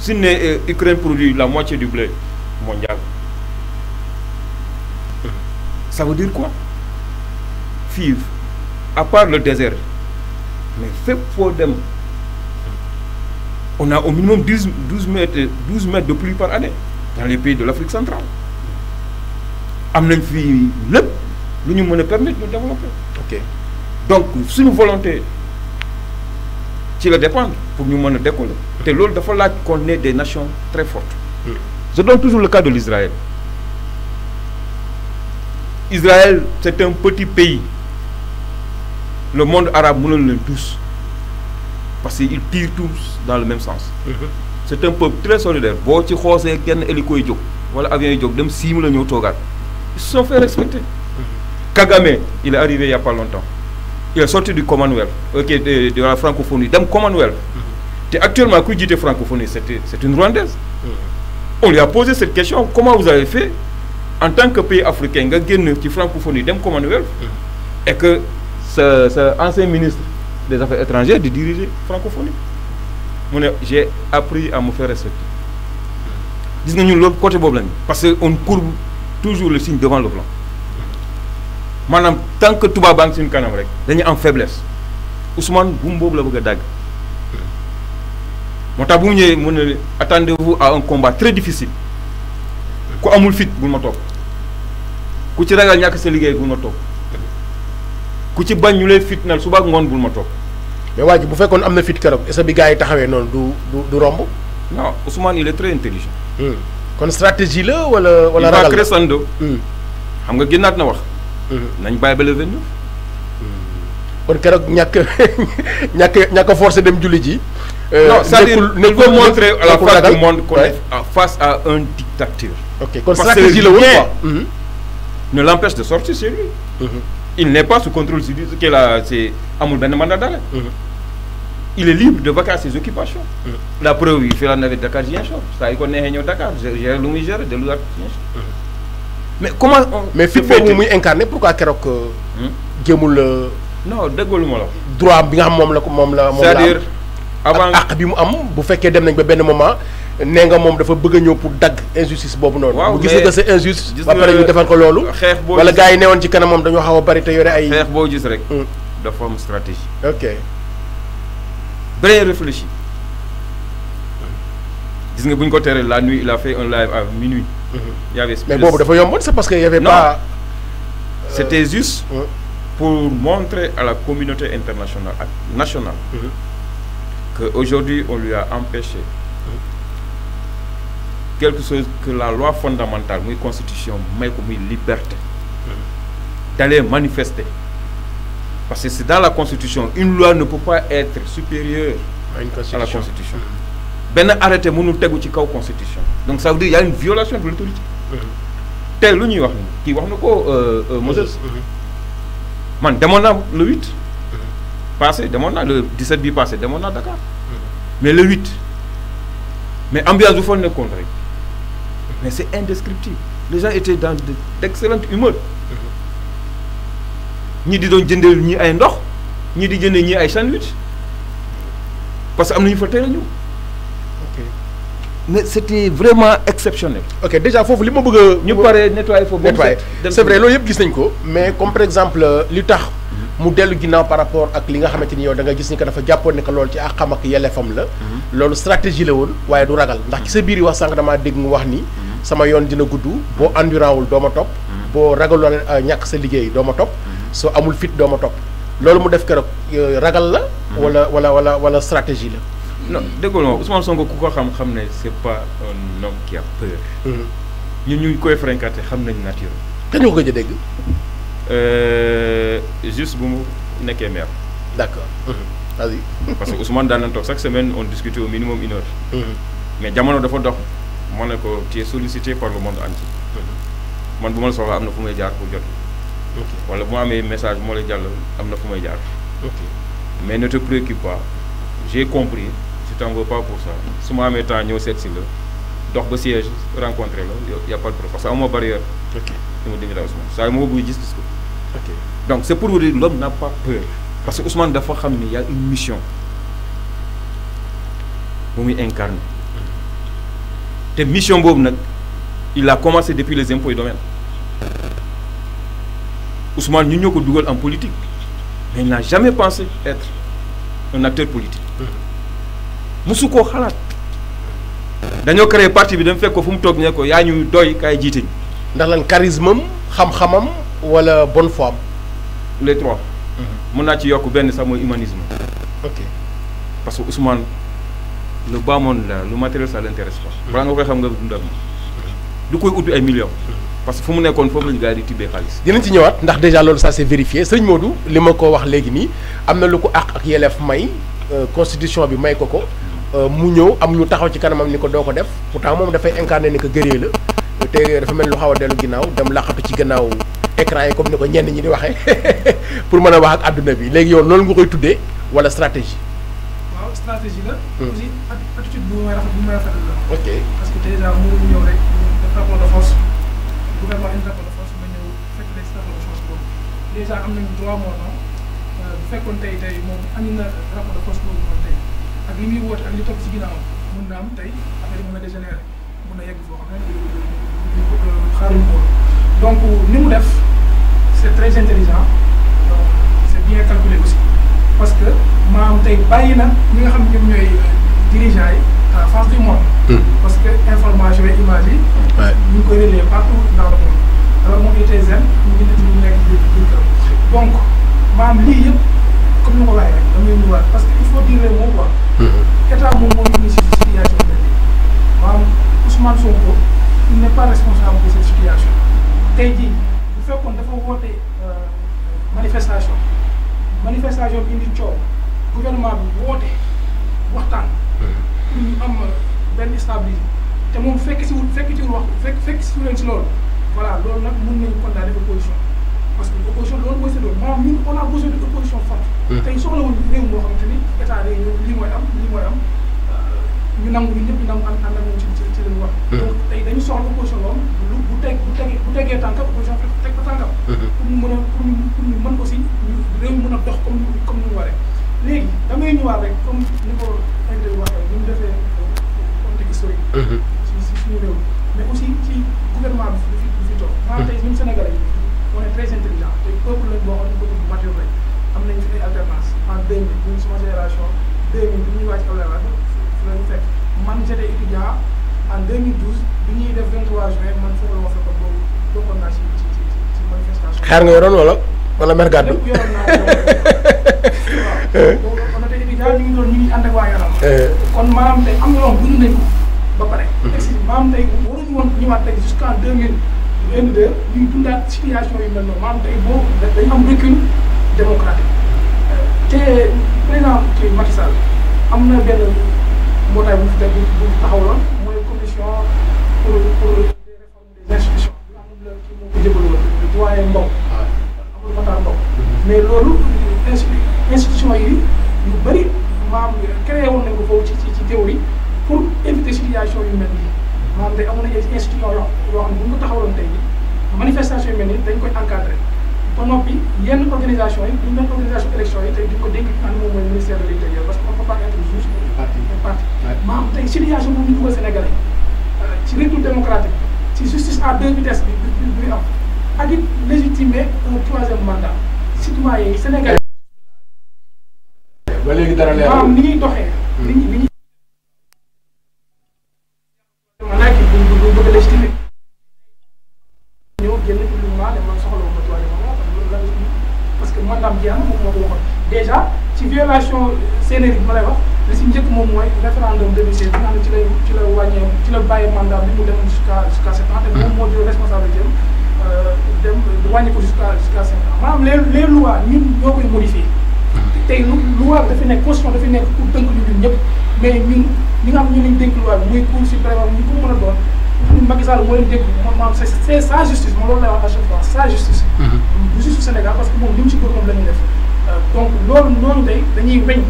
Si l'Ukraine produit la moitié du blé mondial, ça veut dire quoi? FIV, à part le désert, mais fait pour dem. On a au minimum 12 mètres de pluie par année dans les pays de l'Afrique centrale. Amène fi lepp lu ñu mëna permettre de développer. OK. Donc si nous volonté ci la dépendre pour ñu mëna décoller. Té loolu dafa laaj qu'on ait des nations très fortes. Je donne toujours le cas de l'Israël. Israël, c'est un petit pays. Le monde arabe mënul leen tous. Parce qu'ils tirent tous dans le même sens. C'est un peuple très solidaire. Bo ci xossé kenn hélico yi jog wala avion yi jog dem sim la ñeu togat. Ils se sont fait respecter. Kagame, il est arrivé il n'y a pas longtemps. Il est sorti du Commonwealth, de la francophonie, d'un Commonwealth. Et actuellement, qui dit francophonie, c'est une Rwandaise. On lui a posé cette question, comment vous avez fait en tant que pays africain, une francophonie, d'un Commonwealth, et que ce ancien ministre des Affaires étrangères de diriger francophonie. J'ai appris à me faire respecter. Disons l'autre côté problème, parce qu'on courbe toujours le signe devant le blanc. Maintenant, tant que tout va bien sur une canne, il y a une faiblesse. Ousmane, vous attendez-vous à un combat très difficile. Ku amul fit bu ma tok. Ku ci ragal ñak sa liggéey bu ma tok. Ku ci bañ ñu lay fitnal suba ngon bu ma tok. Mais waji bu fekkone amna fit kërok est-ce bi gaay taxawé non du romb? Non, Ousmane il est très intelligent. Kon stratégie la wala ragal. Crescendo. Xam nga gennat na wax. Nañ bay ba le 29. Kon kërok ñak forcer dem julli ji. Non, c'est-à-dire, il faut montrer à la face du monde qu'on est face à un dictateur. Ok, comme stratégie le ne l'empêche de sortir chez lui. Il n'est pas sous contrôle, c'est Amoul Ben mandat d'arrêt. Il est libre de vaquer à ses occupations. La preuve, il fait la navette Dakar, j'ai un choc. Ça, il connaît Dakar, j'ai l'Oumigère, de l'Ouar. Mais comment on. Mais fit pour vous incarner, pourquoi Kerok Gémoul. Non, dégoule moi là. Droit bien, c'est-à-dire. Avant ak bi mu am bu fekkee dem nañ ba benn moment nee nga moom dafa bëgg a ñëw pour dagg injustice boobu noonu. bu gis nga c'est injuste. ba pare ñu defal ko loolu. wala gars yi newoon ci kanam moom dañoo xaw a bari te yore ay. xeex boo gis rek. dafa am stratégie. ok. bien réfléchi. gis nga bu ñu ko teree la nuit il a fait un live à minuit. y avait mais boobu dafa yomboon c'est parce que y avait pas. c'était juste. pour montrer à la communauté internationale et nationale. Qu'aujourd'hui, on lui a empêché quelque chose que la loi fondamentale, la constitution, la liberté, d'aller manifester. Parce que c'est dans la constitution, une loi ne peut pas être supérieure à la constitution. Ben arrêtez mon constitution. Donc ça veut dire qu'il y a une violation de l'autorité. Tel l'union qui va nous Moses. Man, demandons le 8. Passé, demandons le 17 bi passé, demandons Dakar. Mais le 8. Mais ambiance du fond ne contre. Mais c'est indescriptible. Les gens étaient dans d'excellente humeur. Ni di doon jëndel ñi ay ndox, ñi di jëndé ñi ay sandwich. Parce que am nañu fa teel a ñëw. Mais c'était vraiment exceptionnel. Ok, déjà fofu li ma bëgg ñu paré nettoyer foofu nettoyer. C'est vrai loolu yëpp gis nañ ko, mais comme par exemple li tax mu dellu ginnaaw par rapport ak li nga xamante ni yow da nga gis ni que dafa jàppoon ne que loolu ci àqam ak yelleefam la. loolu stratégie la woon waaye du ragal ndax ci sa biir yi wax sànq damaa dégg mu wax ni. sama yoon dina gudd boo endurant wul doo ma topp. boo ragaloo ñàkk sa liggéey doo ma topp. soo amul fit doo ma topp. loolu mu def keroog ragal la. wala stratégie la. non déggoo ma Ousmane Sonko ku ko xam ne c'est pas un homme qui a peur. ñun ñu koy fréquenté xam nañ nature. kañ nga ko gëj a dégg. Juste bu mu nekkee maire. D'accord. Vas-y. Parce que Ousmane daan nañ toog chaque semaine on discutait au minimum 1 heure. Mais jamono dafa dox ma ne ko tu es sollicité par le monde entier. Man bu ma la soxla am na fu may jaar pour jot. Wala bu ma amee message moo lay jàll am na fu may jaar. Mais ne te préoccupe pas. J'ai compris. Je t'en veux pas pour ça. su ma amee temps ñëw seet si la dox ba siège rencontrer la y a pas de problème parce que amoo barrière. Qui me dit Ousmane ça moo bëgg gis ko. Donc c'est pour vous dire l'homme n'a pas peur parce que Ousmane dafa xam ne y a une mission bu muy incarner te mission boobu nag il a commencé depuis les impôts et domaines Ousmane ñu ñoo ko dugal en politique mais il n'a jamais pensé être un acteur politique musu koo xalaat dañoo créé parti bi dama fekk ko fu mu toog ne ko yaa ñu doy kaay jiite ndax lan charisme am xam-xamam wala bonne foi am. les trois. mën naa ci yokk benn sax mooy humanisme. ok parce que Ousmane le bas monde là le matériel ça l'intéresse pas. balaa nga koy xam nga dundal ma du koy uti ay millions. parce que fu mu nekkoon foofu lañu gars yi di tibbee xaalis. dinañ ci ñëwaat ndax déjà loolu ça c'est vérifié sëñ Modou li ma ko wax léegi nii am na lu ko àq ak yelleef may constitution bi may ko ko mu ñëw am ñu taxaw ci kanamam ni ko doo ko def pourtant moom dafay incarné ni que guerrier la te dafa mel lu xaw a dellu ginnaaw dem laqatu ci gannaaw écran yi comme ni ko ñenn ñi di waxee pour mën a wax ak àdduna bi léegi yow loolu nga koy tuddee wala stratégie. waaw stratégie la. aussi attitude bu may rafetlu la. ok parce que déjà mënuñu ñëw rek def rapport de force gouvernement indi rapport de force ma ñëw fekk les rapport de force boobu déjà am nañu droit moo tax bu fekkoon tey moom andi na rapport de force boobu noonu tey ak li muy woote ak li topp ci ginnaaw mun na am tey affaire yi mën a dégénérer mun na yegg foo xam ne xaaruñu ko donc ni mu def c'est très intelligent donc c'est bien calculé aussi parce que maanaam tey bàyyi na ñi nga xam ne ñoom ñooy dirigeants yi à la face du monde. parce que information et image yi. ñu ngi koy relayer partout dans le monde. alors moom était zen ñu ngi nekk biir kër donc maanaam lii yëpp comme ni ma ko waxee rek damay ñëwaat parce que il faut dire les mots quoi. état moom moo indi si situation bi maanaam Ousmane Sonko il n'est pas responsable de cette situation tey jii bu fekkoon dafa woote manifestation bi indi coow gouvernement bi woote waxtaan. pour ñu am benn stabilité te moom fekk si leen si loolu voilà loolu nag mën nañu condamner opposition parce que opposition loolu mooy seen loolu maanaam ñun on a besoin de opposition forte. tey soxlawul réew moo xamante ni état day ñëw lii mooy am ñu nangu ñun ñëpp ñu nangu ànd ak ñoom ci li mu wax. donc tey dañu soxla opposition loolu bu tegee tànkam opposition teg ko tànkam. pour ñu mën aussi réew mi mën a dox comme ni mu waree. léegi damay ñëwaat rek comme ni ko invité waxee ni mu defee contexte historique. ci suñu réew mais aussi ci gouvernement bi fi toog. maanaam tey ñun Sénégalais yi on est très intelligent te peuple lañ boo xam ne peuple bu mature lañ am nañ fi ay alternance en 2000 ñun sama génération 2000 bi ñuy wàcc Abdoulaye Wade fi la ñu fekk man j'étais étudiant en 2012 bi ñuy def 23 juin man foofu la ma fekkoon boobu bokkoon naa ci manifestation. xaar nga yoroon wala mer gàddu. lépp yoroon naa waaw kon tey étudiant ñu ngi ànd ak waa Yaram. kon maanaam tey am na loo xam nañ ko ba pare. maanaam tey waruñu woon ñëwaat tey jusqu'en 2022 ñuy dundaat situation yu mel noonu maanaam tey boo dañu am recul démocratique te président kii Macky Sall am na benn mbootaay bu fi taxawaloon mooy commission pour des réformes des institutions bi nga xam ne kii moo ko jëbaloon le doyen Mbow. Amadou Matar Mbow. mais loolu institution yi yu bëri maanaam créé woon nañ ko foofu ci théorie pour éviter situation yu mel nii maanaam tey amoon na ay institution yoo xam ne bu ñu ko taxawaloon tey jii manifestation yu mel nii dañ koy encadré ba noppi yenn organisation yi ñu doon organisation élection yi tey di ko dénk xam ne moom mooy ministère de l'intérieur parce que on peut pas être juge parti maanaam tey situation boobu ñu dugal Sénégalais ci retour démocratique ci justice à 2 vitesses bi am ak it légitimer un 3e mandat citoyen yi Sénégalais ba léegi dara leer maanaam ni ñuy doxee li ñuy maanaam kii bu bëgg a légitimer ñëw génn publiquement ne man soxla wu ma troisième mandat parce que mandat jeex na moom moo ko waxoon déjà ci violation CNRI bi ma lay wax li si njëkk moom mooy référendum 2016 bi nga xam ne ci la wàññee ci la bàyyi mandat bi mu dem jusqu'à 7 ans te moom moo jël responsabilité dem wàññi ko jusqu'à 5 ans maanaam les lois ñun ñoo koy modifier tey loi dafa nekk constitution dafa nekk pour tënk ñu ñun ñëpp mais ñun ñi nga xam ñu lañ dénk loi bi muy cour suprême ñu ko mën a doon ñun Macky Sall moo leen dénk maanaam c'est sa justice moom loolu lay wax à chaque fois sa justice du justice Sénégal parce que moom li mu ci bëgg moom la ñuy def donc loolu noonu tey dañuy weñ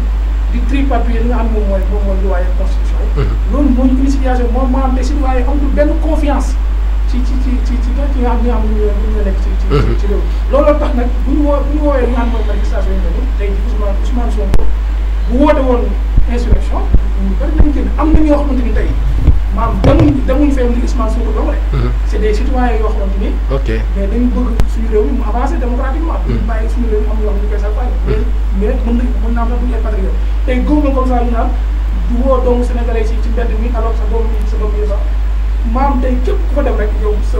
di tripatouiller li nga xam ne moom mooy loi ak constitution yi loolu moo ñu indi situation moom maanaam tey citoyen yi amatul benn confiance ci nga xam ne ñu nekk ci réew looloo tax nag bu ñu woowee li nga xam mooy manifestation yi mel ni tey Ousmane Sonko bu woote woon insurrection ñu bëri nañu génn am na ñoo xamante ni tey maanaam demuñu fee ngir Ousmane Sonko dong rek. c' est des citoyens yoo xamante ni. ok mais dañu bëgg suñu réew mi mu avancer démocratiquement. ñu bàyyi suñu réew mi am yoo xam ne ñu koy salfaañe. mais mën naa am bu ñu ay patriote tey góob na comme ça ñu naan du woo doomu sénégalais ci mbedd mi alors sa doom yi sax maam tey képp ku fa dem rek yow sa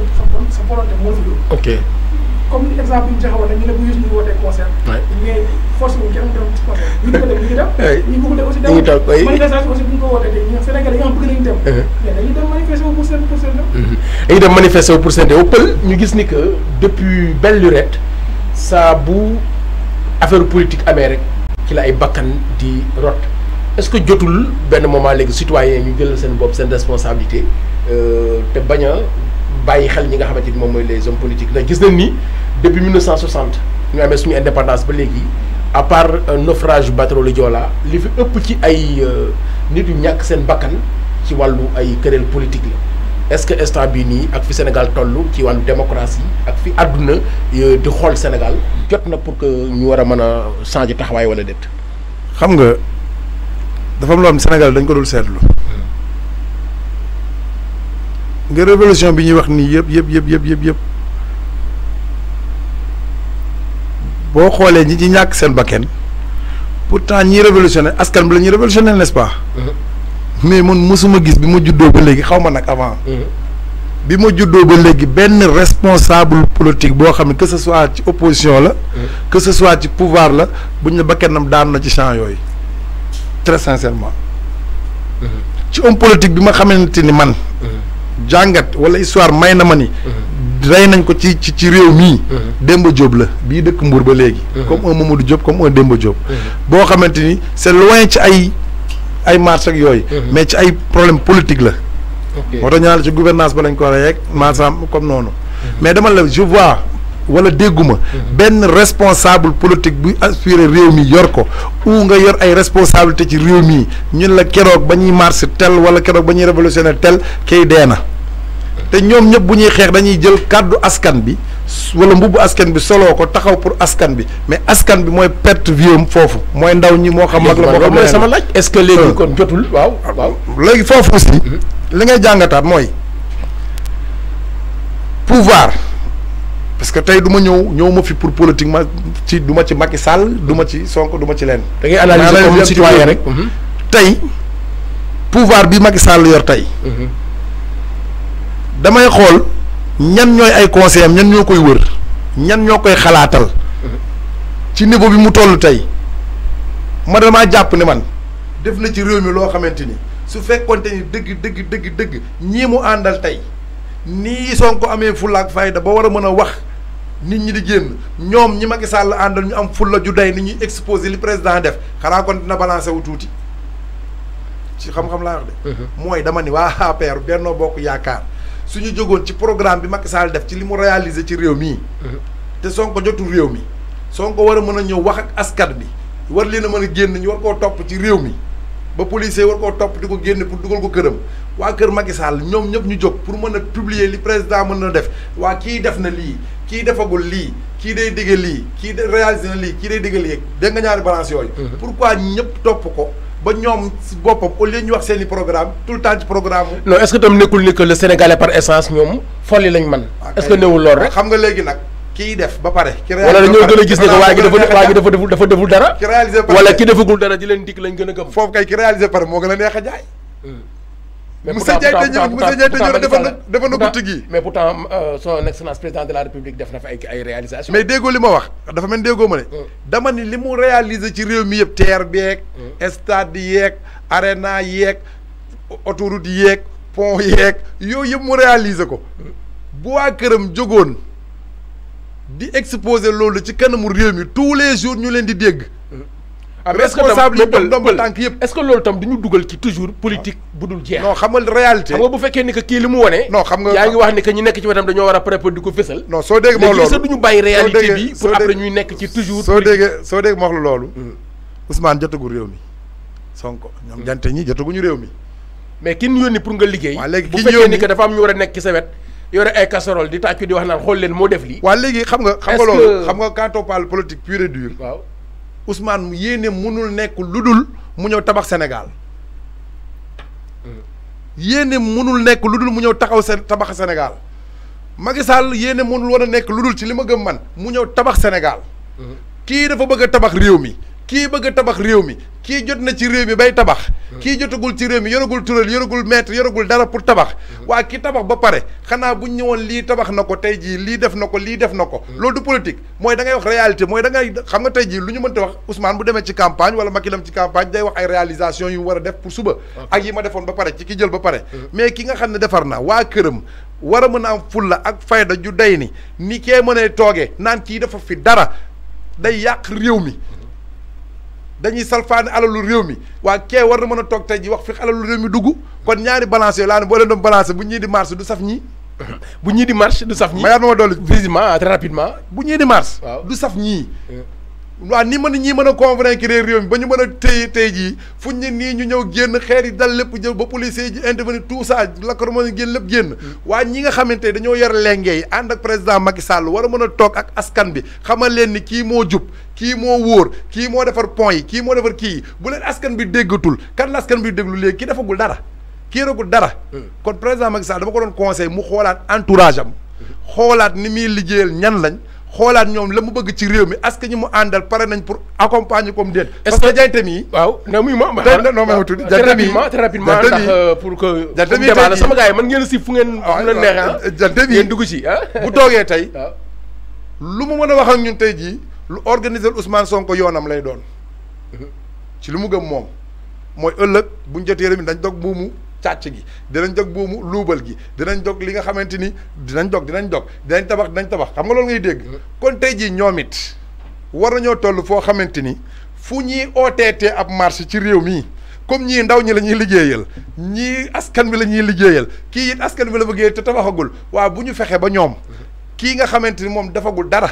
volonté moo fi yóbbu. ok comme exemple bi ñu joxe woon nag ñu ne bu Youssou Ndour wootee concert. mais force wu kenn dem ci concert ñu ko dem ñu ngi dem. ñu bëgg dem aussi dem manifestation aussi bu ñu ko wootee tey ñu Sénégalais yi nga xam bëgg nañu dem. mais dañuy dem manifester wu pour seen dem. dañuy dem manifester wu pour seen dem pël ñu gis ni que depuis belle lurette saa bu affaire politique amee rek ci la ay bakkan di rot est-ce que jotul benn moment léegi citoyen ñu jëlal seen bopp seen responsabilité te bañ a bàyyi xel ñi nga xamante ni moom mooy les hommes politiques ndax gis nañ ni depuis 1960 ñu amee suñu indépendance ba léegi à part naufrage bateau le Joola li fi ëpp ci ay nit yu ñàkk seen bakkan ci wàllu ay querelle politique la est-ce que instant bii nii ak fi Sénégal toll ci wàllu démocratie ak fi àdduna di xool Sénégal jot na pour que ñu war a mën a changer taxawaay wala déet. xam nga dafa am loo xam Sénégal dañ ko dul seetlu nga révolution bi ñuy wax nii yëpp boo xoolee ñi ci ñàkk seen bakken pourtant ñiy révolutionné askan bi la ñuy révolutionné n'est-ce pas. mais man mosuma gis bi ma juddoo ba léegi xaw ma nag avant. bi ma juddoo ba léegi benn responsable politique boo xam ne que ce soit ci opposition la. que ce soit ci pouvoir la buñ la bakkenam daanu na ci champ yooyu très sincèrement. ci homme politique bi ma xamante ni man. jàngat wala histoire may na ma ni. rey nañ ko ci réew mii. Demba Diop la bii dëkk Mbour ba léegi. comme un Mamadou Diop comme un Demba Diop. boo xamante ni c'est loin ci ay marche ak yooyu. mais ci ay problème politique la. moo tax ñaar ci gouvernance ba lañ ko war a yeeg maanaam comme noonu. mais dama la je vois wala dégguma benn responsable politique bu aspiré réew mi yor ko ou nga yor ay responsabilité ci réew mi ñun la keroog ba ñuy marche tel wala keroog ba ñuy révolutionnaire tel kay dee na te ñoom ñëpp bu ñuy xeex dañuy jël kàddu askan bi wala mbubbu askan bi soloo ko taxaw pour askan bi mais askan bi mooy perte viam foofu mooy ndaw ñi moo xam mag la moo xam mooy sama laaj est-ce que léegi kon jotul waaw léegi foofu aussi li ngay jàngataat mooy pouvoir parce que tey du ma ñëw ma fi pour politique ma ci du ma ci Macky Sall du ma ci Sonko du ma ci leen da ngay analyser comme citoyen rek tey pouvoir bi Macky Sall yor tey damay xool ñan ñooy ay conseillers am ñan ñoo koy wër ñan ñoo koy xalaatal ci niveau bi mu toll tey ma damaa jàpp ne man def na ci réew mi loo xamante ni su fekkonte ni dëgg ñii mu àndal tey nii Sonko amee fulla ak fayda ba war a mën a wax nit ñi di génn ñoom ñi Macky Sall àndal ñu am fulla ju day ni ñuy exposé li président def xanaa kon dina balancé wu tuuti ci xam-xam laa wax de. mooy dama ni waa APR Benno Bokk Yaakaar suñu jógoon ci programme bi Macky Sall def ci li mu réalisé ci réew mii. te Sonko jotul réew mi Sonko war a mën a ñëw wax ak askan bi war leen a mën a génn ñu war koo topp ci réew mi ba policier war koo topp di ko génne pour dugal ko këram waa kër Macky Sall ñoom ñëpp ñu jóg pour mën a publier li président mën na def waa kii def na lii kii defagul lii kii day digge lii kii de réalisé na lii kii day digge lii dégg nga ñaari balance yooyu. pourquoi ñëpp topp ko ba ñoom si boppam au lieu ñu wax seen i programme tout le temps ci programme non est-ce que tam nekkul ni que le Sénégalais par essence ñoom folli lañ man est-ce que newul lool rek xam nga léegi nag kii def ba pare. ki wala dañoo gën a gis ne que waa gi dafa deful dara. ki réalisé pare wala ki defagul dara di leen dikk lañ gën a gëm. foofu kay ki réalisé pare moo gën a neex a jaay. mais monsieur Diagne dafa na guddi gi. mais pourtant son excellence président de la république def na fa ay réalisation mais déggoo li ma wax dafa mel déggoo ma ne. dama ni li mu réalisé ci réew mi yëpp terre beeg. stade yeeg arena yeeg autoroute yeeg pont yeeg yooyu yëpp mu réalisé ko bu waa këram jógoon di exposer loolu ci kanamu réew mi tous les jours ñu leen di dégg. responsable yi doom tànk yëpp est-ce que loolu tam duñu dugal ci toujours politique bu dul jeex. non xam nga réalité. xam nga bu fekkee ni que kii li mu wone. non xam nga yaa ngi wax ni que ñi nekk ci wetam dañoo war a préparer di ko fësal. non soo dégg ma loolu léegi duñu bàyyi réalité bi pour après ñuy nekk ci toujours. soo dégg ma wax la loolu. Ousmane jotagul réew mi Sonko ñoom jante ñi jotaguñu réew mi. mais ki ñu yónni pour nga liggéey. waaw léegi bu fekkee ni que dafa am ñu war a nekk ci sa wet yore ay casserole di tàccu di wax naan xool leen moo def lii. waaw léegi xam nga loolu xam nga quand on parle politique pure et dure. waaw Ousmane mu yéene mënul nekk lu dul mu ñëw tabax Sénégal yéene mënul nekk lu dul mu ñëw taxaw tabax Sénégal Macky Sall yéene mënul war a nekk lu dul ci li ma gëm man mu ñëw tabax Sénégal kii dafa bëgg a tabax réew mi kii bëgg a tabax réew mi kii jot na ci réew mi bay tabax kii jotagul ci réew mi yoragul tural yoragul maître yoragul dara pour tabax waa kii tabax ba pare xanaa bu ñu ñëwoon lii tabax na ko tey jii lii def na ko lii def na ko loolu du politique mooy da ngay wax réalité mooy da ngay xam nga tey jii lu ñu mënta wax Ousmane bu demee ci campagne wala Macky dem ci campagne day wax ay réalisation yu war a def pour suba ak yi ma defoon ba pare ci ki jël ba pare mais ki nga xam ne defar na waa këram war a mën a am fulla ak fayda ju day ni kee mënee toogee naan kii dafa fi dara day yàq réew mi dañuy salfaane alalu réew mi waa kee war na mën a toog tey ji wax fi alalu réew mi dugg kon ñaari balance yooyu laa ne boo leen doon balancé bu ñii di marche du saf ñii bu ñii di marche du saf ñii mayaat ma dolli visiblement très rapidement bu ñii di marche du saf ñii waaw ni mën ñii mën a convaincre réew mi ba ñu mën a tey jii fuñ ne nii ñu ñëw génn xeer yi dal lépp jël ba policiers yi intervenir tout ça la ko mën a génn lépp génn waaye ñi nga xamante ne dañoo yor lenge yi ànd ak président Macky Sall war a mën a toog ak askan bi xamal leen ni kii moo jub kii moo wóor kii moo defar pont yi kii moo defar kii yi bu leen askan bi déggatul kan la askan bi déglu léegi kii defagul dara kii yoragul dara kon président Macky Sall dama ko doon conseil mu xoolaat entourage am xoolaat ni muy liggéeyal ñan lañ xoolaat ñoom la mu bëgg ci réew mi est-ce que ñi mu àndal pare nañ pour accompagner comme déet. parce que jante mi waaw na muy ma non ma tudd jante mi très rapidement ndax pour que jante mi débat la sama gars yi man ngeen si fu ngeen fu leen neex jante mi ngeen dugg ci bu toogee tey lu mu mën a wax ak ñun tey jii lu organiser Ousmane Sonko yoonam lay doon ci lu mu gëm moom mooy ëllëg buñ jotee réew mi dañ dog buumu càcc gi dinañ dog buumu luubal gi dinañ dog li nga xamante ni dinañ dog dinañ tabax xam nga loolu ngay dégg kon tey jii ñoom it war nañoo toll foo xamante ni fu ñuy ooteetee ab marché ci réew mi comme ñii ndaw ñi la ñuy liggéeyal ñii askan bi la ñuy liggéeyal kii it askan bi la bëggee te tabaxagul waaw bu ñu fexe ba ñoom kii nga xamante ni moom defagul dara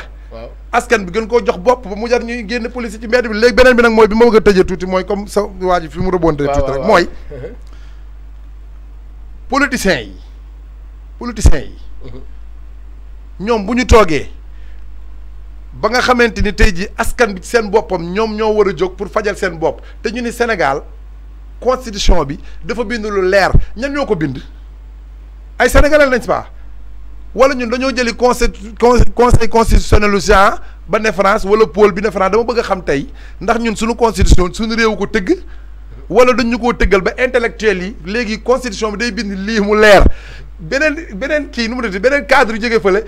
askan bi gën koo jox bopp ba mu jar ñuy génn police ci mbedd bi léegi beneen bi nag mooy bi ma bëgg a tëjee tuuti mooy comme sa waa ji fi mu rebonté tuuti rek mooy politiciens yi ñoom bu ñu toogee ba nga xamante ni tey jii askan bi seen boppam ñoom ñoo war a jóg pour fajal seen bopp te ñu ni Sénégal constitution bi dafa bind lu leer ñan ñoo ko bind ay sénégalais nañ pas wala ñun dañoo jëli conseil constitutionnel lu Jean ba ne France wala Paul bi ne France dama bëgg a xam tey ndax ñun suñu constitution suñu réew ko tëgg wala dañ ñu koo tëggal ba intellectuel yi léegi constitution bi day bind lii mu leer beneen kii nu mu tudd beneen cadre yu jógee fële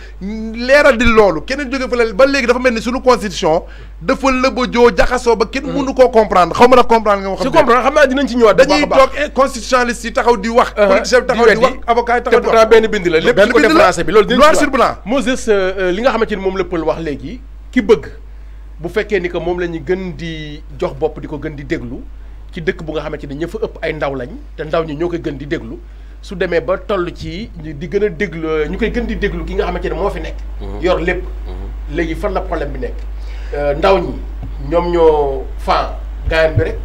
leeral di loolu keneen jógee fële ba léegi dafa mel ni suñu constitution dafa lëbëjoo jaxasoo ba kenn mënu koo comprendre xaw ma nag comprendre nga ma. je comprends xam naa dinañ ci ñëwaat. dañuy toog constitutionnaliste yi taxaw di wax. politicien bi taxaw di wax avocat yi taxaw di wax. pourtant benn bind la lépp ci côté français bi loolu dinañ ci noir sur blanc. Moses li nga xamante ni moom la Pël wax léegi ki bëgg bu fekkee ni que moom la ñu gën di jox bopp di ko gën di déglu ci dëkk bu nga xamante ni ña fa ëpp ay ndaw lañ te ndaw ñi ñoo koy gën di déglu su demee ba toll ci di gën a déglu ñu koy gën di déglu ki nga xamante ne moo fi nekk. yor lépp. léegi fan la problème bi nekk ndaw ñi ñoom ñoo fan gaayan bi rek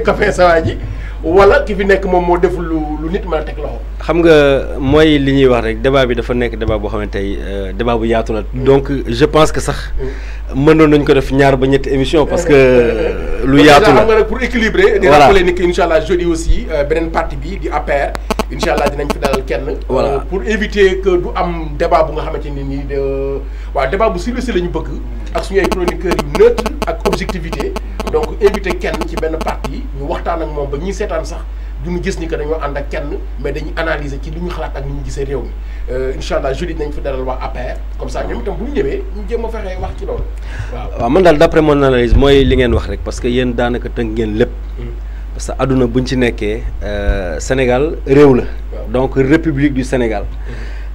café sawa ji wala ki fi nekk moom moo def lu nit mën a teg loxo. xam nga mooy li ñuy wax rek débat bi dafa nekk débat boo xamante tey débat bu yaatu la. donc je pense que sax mënoon nañu ko def ñaar ba ñetti émission parce que lu yaatu la xam nga nag pour équilibrer. di rappeler ni que incha allah jeudi aussi beneen partie bi di APR incha allah dinañ fi dalal kenn. voilà pour éviter que du am débat bu nga xamante ni nii de waaw débat bu civilisé la ñu bëgg. ak suñu ay chroniqueurs yu neutre ak objectivité. donc invité kenn ci benn partie ñu waxtaan ak moom ba ñuy seetaan sax duñu gis ni que dañoo ànd ak kenn mais dañuy analyser ci li ñu xalaat ak ni ñu gisee réew mi incha allah jeudi dinañ fi dalal waa APR comme ça ñoom itam bu ñu ñëwee ñu jéem a fexe wax ci loolu waaw man daal d'après mon analyse mooy li ngeen wax rek parce que yéen daanaka tënk ngeen lépp. parce que àdduna buñ ci nekkee Sénégal réew la. donc république du Sénégal.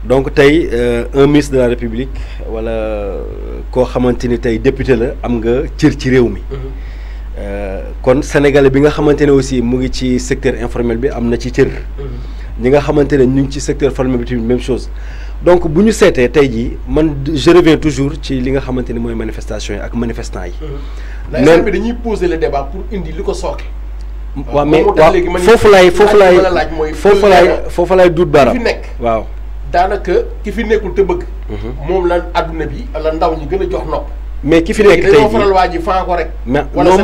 donc tey un ministre de la république wala koo xamante ni tey député la am nga cër ci réew mi. kon sénégalais bi nga xamante ne aussi mu ngi ci secteur informel bi am na ci cër. ñi nga xamante ne ñu ngi ci secteur formel bi tamit même chose. donc bu ñu seetee tey jii man je reviens toujours ci li nga xamante ni mooy manifestation yi ak manifestants yi. mais bi dañuy poser le débat pour indi li ko sooke. waaw mais waaw foofu laay duut baaraam fi nekk waaw. daanaka ki fi nekkul te bëgg. moom la adduna bi la ndaw ñi gën a jox nopp mais ki fi nekk tey dañoo faral waa ji fan ko rek. mais non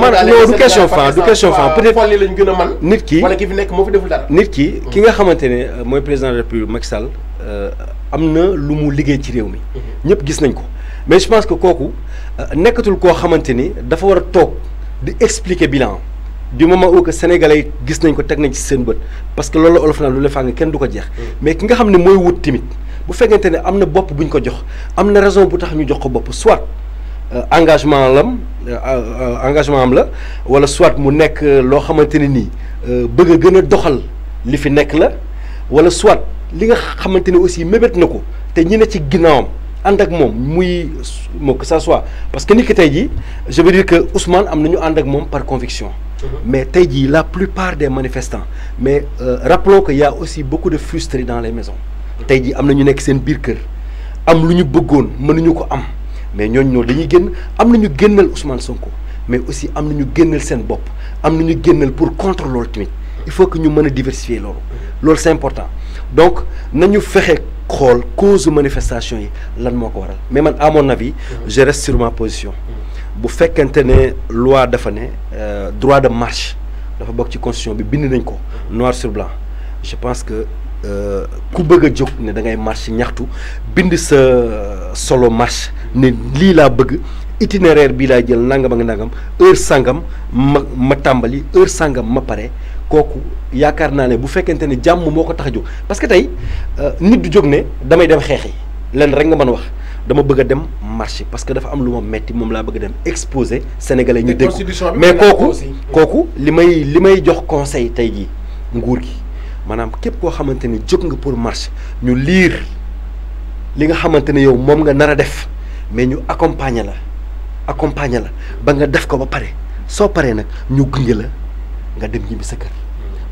du question fan du question fan peut-être folli lañ gën a man nit ki wala ki fi nekk moo fi deful dara. nit ki ki nga xamante ne mooy président de la République Macky Sall am na lu mu liggéey ci réew mi. ñëpp gis nañ ko mais je pense que kooku nekkatul koo xamante ni dafa war a toog di expliquer bilan du moment où que sénégalais gis nañ ko teg nañ ci seen bët parce que loolu la olof naa lu la faa nga kenn du ko jeex. mais ki nga xam ne mooy wut tamit bu fekkente ne am na bopp bu ñu ko jox am na raison bu tax ñu jox ko bopp soit. engagement am la wala soit mu nekk loo xamante ne nii bëgg a gën a doxal li fi nekk la wala soit li nga xamante ne aussi mébét na ko te ñi ne ci ginnaawam ànd ak moom muy que ça soit parce que nit ki tey jii je veux dire que Ousmane am na ñu ànd ak moom par conviction. mais tey jii la plupart des manifestants mais rappelons que y a aussi beaucoup de frustrés dans les maisons. tey jii am na ñu nekk seen biir kër am lu ñu bëggoon mënuñu ko am. mais ñooñu dañuy génn am na ñu génnal Ousmane Sonko mais aussi am na ñu génnal seen bopp am na ñu génnal pour contre loolu tamit il faut que ñu mën a diversifier loolu c'est important donc nañu fexe xool cause manifestation yi lan moo ko waral mais man à mon avis je reste sur ma position bu fekkente ne loi dafa ne droit de marche dafa bokk ci constitution bi bind nañ ko noir sur blanc je pense que ku bëgg a jóg ne da ngay marche ñaxtu bind sa solo marche ne lii laa bëgg itinéraire bii laa jël nangam ak nangam heure sangam ma tàmbali heure sangam ma pare kooku yaakaar naa ne bu fekkente ne jàmm moo ko tax a jóg parce que tey nit du jóg ne damay dem xeexi lenn rek nga mën wax dama bëgg a dem marché parce que dafa am lu ma metti moom laa bëgg a dem exposer sénégalais ñu dégg mais kooku li may jox conseil tey jii nguur gi maanaam képp koo xamante ni jóg nga pour marche ñu liir li nga xamante ne yow moom nga nar a def mais ñu accompagner la ba nga def ko ba pare soo paree nag ñu gunge la nga dem ñibbi sa kër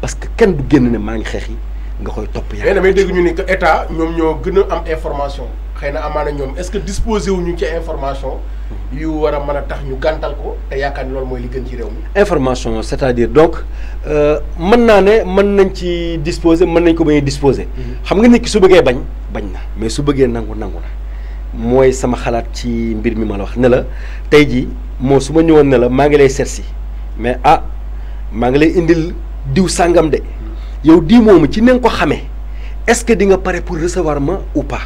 parce que kenn du génn ne maa ngi xeex yi nga koy topp yaa mais damay dégg ñu ni que état ñoom ñoo gën a am information xëy na amaana ñoom est-ce que disposé wuñu ci information yu war a mën a tax ñu gàntal ko te yaakaar ni loolu mooy li gën ci réew mi. information c'est-à-dire donc mën naa ne mën nañ ci disposer mën nañ ko bañ a disposer. xam nga nit ki su bëggee bañ na mais su bëggee nangu na mooy sama xalaat ci mbir mi ma la wax ne la tey jii moo su ma ñëwoon ne la maa ngi lay seet si mais maa ngi lay indil diw sàngam de yow diw moomu ci na nga ko xamee est-ce que di nga pare pour recevoir ma ou pas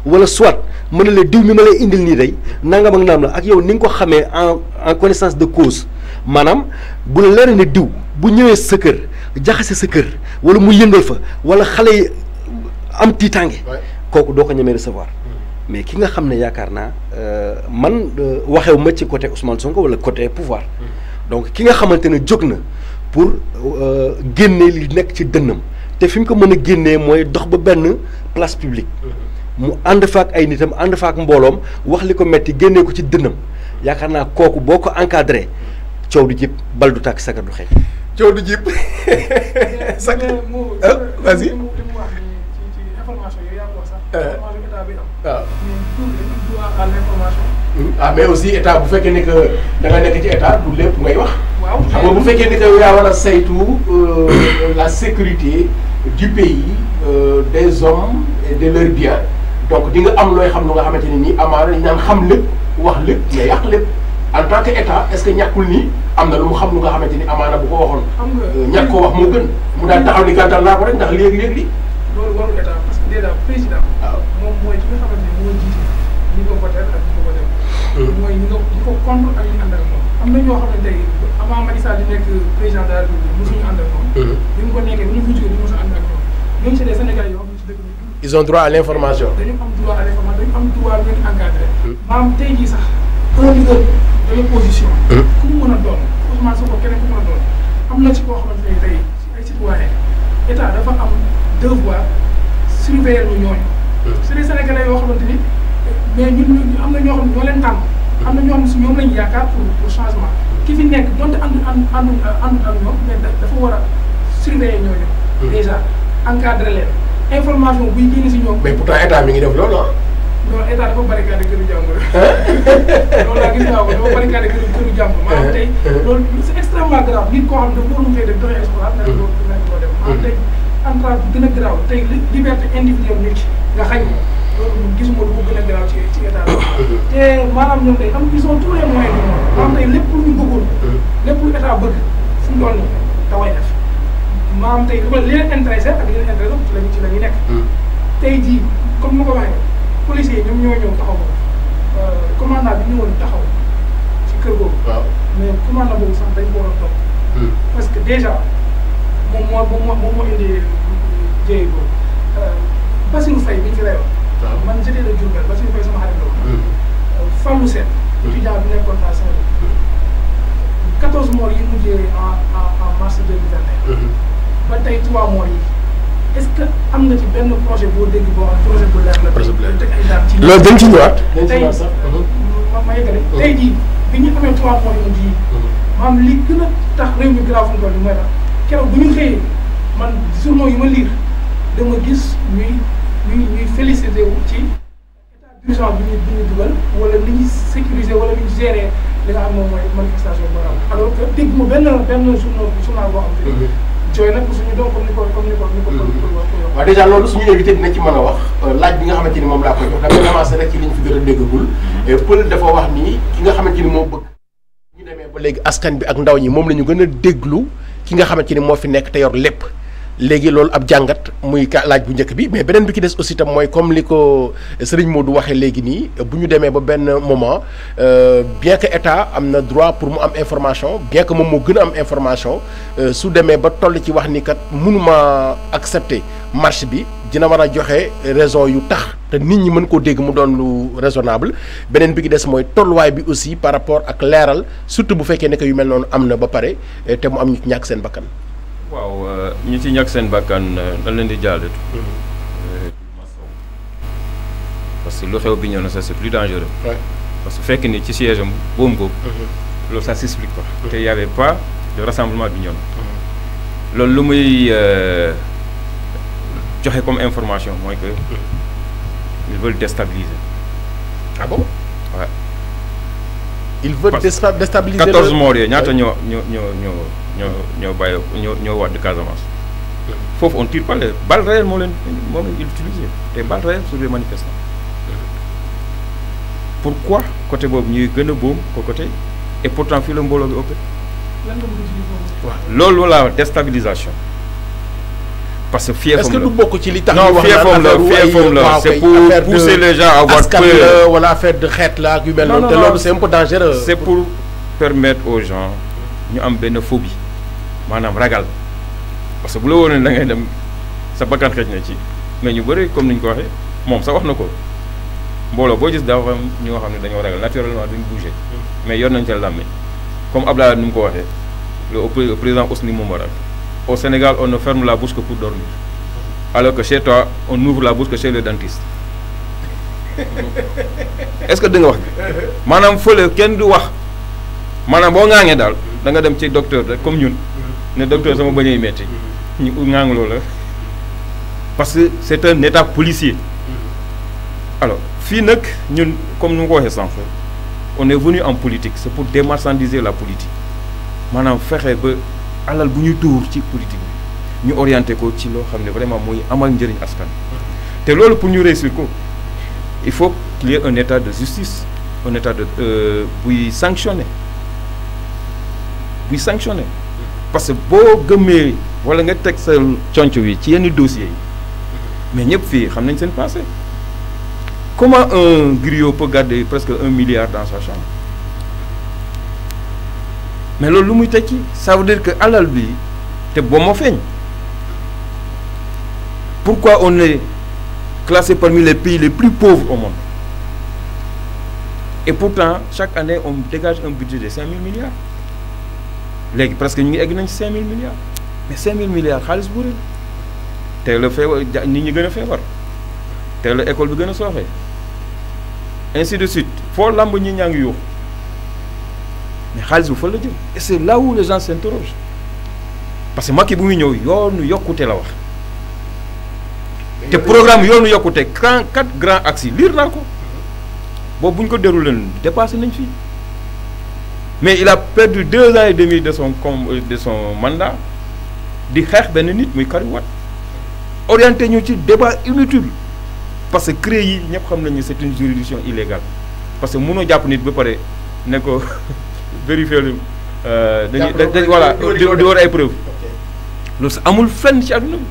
wala soit mën na la diw mi ma lay indil nii day nangam ak naam la ak yow ni nga ko xamee en connaissance de cause maanaam bu la leer ne diw bu ñëwee sa kër jaxase sa kër wala mu yëngal fa wala xale yi am tiitaange kooku doo ko ñemee recevoir mais ki nga xam ne yaakaar naa man waxew ma ci côté Ousmane Sonko wala côté pouvoir donc ki nga xamante ne jóg na pour génne li nekk ci dënnam te fi mu ko mën a génnee mooy dox ba benn place publique mu ànd fa ak ay nitam ànd fa ak mbooloom wax li ko metti génnee ko ci dënnam yaakaar naa kooku boo ko encadré coow du jib bal du tàkk sagar du xeeñ. coow du jib. vas-y. mais aussi état bu fekkee ni que da nga nekk ci état du lépp ngay wax. waaw xam nga bu fekkee ni que yaa war a saytu la sécurité du pays des hommes et de leurs biens donc di nga am looy xam lu nga xamante ne nii amaana dañu naan xam lépp wax lépp mais yàq lépp en tant que état est-ce que ñàkkul ni am na lu mu xam lu nga xamante ni amaana bu ko waxoon. xam nga ñàkk koo wax moo gën mu daal taxaw ni gàntal naa ko rek ndax léegi-léegi li loolu warul état parce que déjà président. waaw moom mooy ki nga xamante ne moo jiite ñi ko voté ak ñi ko voté. mooy ñi ko contre ak ñi ànd ak moom. am na ñoo xam ne tey avant Macky Sall di nekk président de la République mosuñu ànd ak moom. bi mu ko nekkee bu ñu fi jógee du mos a ànd ak moom. ñooñu c'est des Sénégalais yoo xam ne ci dëkk bi. ils ont droit à l'information. dañu am droit à l'information dañu am droit ñu leen encadré. maanaam tey jii sax un leader de l'opposition. ku mu mën a doon Ousmane Sonko keneen ku mu mën a doon am na ci koo xamante ne tey ay citoyen état dafa am devoir surveiller ñu ñooñu. c'est des Sénégalais yoo xamante ni mais ñun am na ñoo xam ne ñoo leen tànn am na ñoo xam ne si ñoom lañu yaakaar pour changement ki fi nekk donte ànd ak ñoom mais dafa war a surveiller ñooñu. déjà encadrer leen information buy génn si ñoom. mais pourtant état mi ngi def loolu ah. non état dafa barricade këru jàmbur loolu laa gis naa ko dafa barricade këru jàmbur maanaam tey loolu c'est extrêmement grave nit koo xam ne dafa waroon koy def doxee exploit na ko def maanaam tey entrave bi gën a grave tey liberté individuelle nit ki nga xañ ko loolu moom gisuma lu ko gën a garaaw ci état bi. te maanaam ñoom tey am ils ont tous les moyens du monde. maanaam tey lépp lu ñu bëggoon. lépp lu état bëgg fu mu doon nii da koy def maanaam tey li leen intéressé ak li leen intéressé ci la ñuy nekk. tey jii comme ni ko waxee policiers yi ñoom ñoo ñëw taxaw ko commandant bi ñëwoon taxaw ci kër googu. waaw mais commandant boobu sax dañ ko war a topp. parce que déjà moom moo indi jéey boobu Bassirou Faye bi ñu fi reyoon. waaw man j'étais de Diourbel Bassirou Faye sama xarit la woon. Fallou Sène. étudiant bi nekkoon à Saint-Louis. 14 morts yi mujjee en mars 2021. ba tey 3 morts yi. est-ce que am nga ci benn projet boo dégg boo xam projet bu leer la. projet bu leer teg ay daan ci. loolu dañ ci ñëwaat. dañ ci ñëwaat sax ma yeggale. tey jii bi ñu amee 3 morts yu mujj yi. maanaam li gën a tax réew mi grave fu mu toll nii mooy tax keroog bu ñu xëyee man journaux yi ma lire dama gis ñuy félicité wu ci état d'urgence bi ñu dugal wala ni ñuy sécuriser wala ni ñu gérer li nga xam moom mooy manifestation bi maanaam alors que dégg ma benn journal boo xam te jooy nag suñu doom comme ni ko waaw dèjà loolu suñu invité dina ci mën a wax laaj bi nga xamante ni moom laa koy jox damay commencé rek ci li ñu fi gën a déggagul Pël dafa wax ni ki nga xamante ni moo bëgg ñu demee ba léegi askan bi ak ndaw ñi moom la ñu gën a déglu ki nga xamante ni moo fi nekk te yor lépp léegi loolu ab jàngat muy laaj bu njëkk bi mais beneen bi ki des aussi tam mooy comme li ko Serigne Modou waxee léegi nii bu ñu demee ba benn moment bien que état am na droit pour mu am information bien que moom moo gën a am information su demee ba toll ci wax ni kat mënuma accepter marche bi dina war a joxe raison yu tax te nit ñi mën koo dégg mu doon lu raisonnable beneen bi ki des mooy tolluwaay bi aussi par rapport ak leeral surtout bu fekkee ne que yu mel noonu am na ba pare te mu am ñu ci ñàkk seen bakkan. waaw ñi ci ñàkk seen bakkan dañ leen di jaaletu parce que lu xew bi ñëw na ça c'est plus dangereux. parce que fekk ni ci siège am boobu boobu. loolu ça s'explique pas. te y avait pas de rassemblement bi ñëw. loolu lu muy joxe comme information mooy que ils veulent déstabiliser. ah bon waaw. ils veulent déstabiliser 14 morts yooyu ñaata ñoo bàyyi ñoo waat de Casamance. foofu on tire pas les balles réelles moom lañ utiliser des balles réelles sur les manifestants. pourquoi côté boobu ñuy gën a boom ko côté et pourtant fii la mbooloo bi ëpp. waaw loolu la déstabilisation. parce que fiefam la est-ce que du bokk ci li tax. non fiefam la c'est pour pousser les gens à avoir peur wala affaire de xeet la ak yu mel noonu te loolu c'est un peu dangereux. c'est pour permettre aux gens ñu am benn phobie maanaam ragal parce que bu la woon ne da ngay dem sa bakkan xëj na ci mais ñu bëri comme ni ñu ko waxee moom sax wax na ko mbooloo boo gis daa xam ñoo xam ne dañoo ragal naturellement duñ bouger mais yor nañ ca làmmiñ comme Abdoulaye ni mu ko waxee le président Hosni Moubarak au Sénégal on ne ferme la bouche que pour dormir alors que chez toi on ouvre la bouche que chez le dentiste est-ce que da nga wax maanaam fële kenn du wax maanaam boo ŋaaŋee daal da nga dem ci docteur rek comme ñun ne docteur sama bañ a metti ñu ŋaangloo la parce que c'est un état policier alors fii nag ñun comme nu ma ko waxee sànq on est venu en politique c'est pour démarchandiser la politique maanaam fexe ba alal bu ñu tuur ci politique bi ñu orienté ko ci loo xam ne vraiment mooy amal njëriñ askan te loolu pour ñu réussir ko il faut qu'il y ait un état de justice un état de buy sanctionner parce que boo gëmmee wala nga teg sa conc wi ci yenn dossiers yi mais ñëpp fii xam nañ seen passé comment un griot peut garder presque 1 milliard dans sa chambre mais loolu lu muy tekki ça veut dire que alal bi te boo moo feeñ pourquoi on est classé parmi les pays les plus pauvres au monde et pourtant chaque année on dégage un budget de 5 000 milliards léegi presque ñu ngi egg nañ 5 000 milliards mais 5 000 milliards xaalis bu rëy tey la feebar nit ñi gën a feebar tey la école bi gën a sooxee ainsi de suite foo lamb ñi ñaa ngi yuux mais xaalis bu fa la jëm et c'est là où les gens s'interrogent parce que Macky bu muy ñëw yoonu yokkute la wax te programme yoonu yokkute 4 grands axes yi lire naa ko boobu bu ñu ko déroulé dépassé nañ fii mais il a perdu 2 ans et demi de son mandat di xeex benn nit muy Karim Wade orienté ñu ci débat inutile parce que CREI yi ñëpp xam nañu c'est une juridiction illégale parce que mënoo jàpp nit ba pare ne ko vérifier lu voilà di war ay preuve loolu amul fenn ci àdduna bi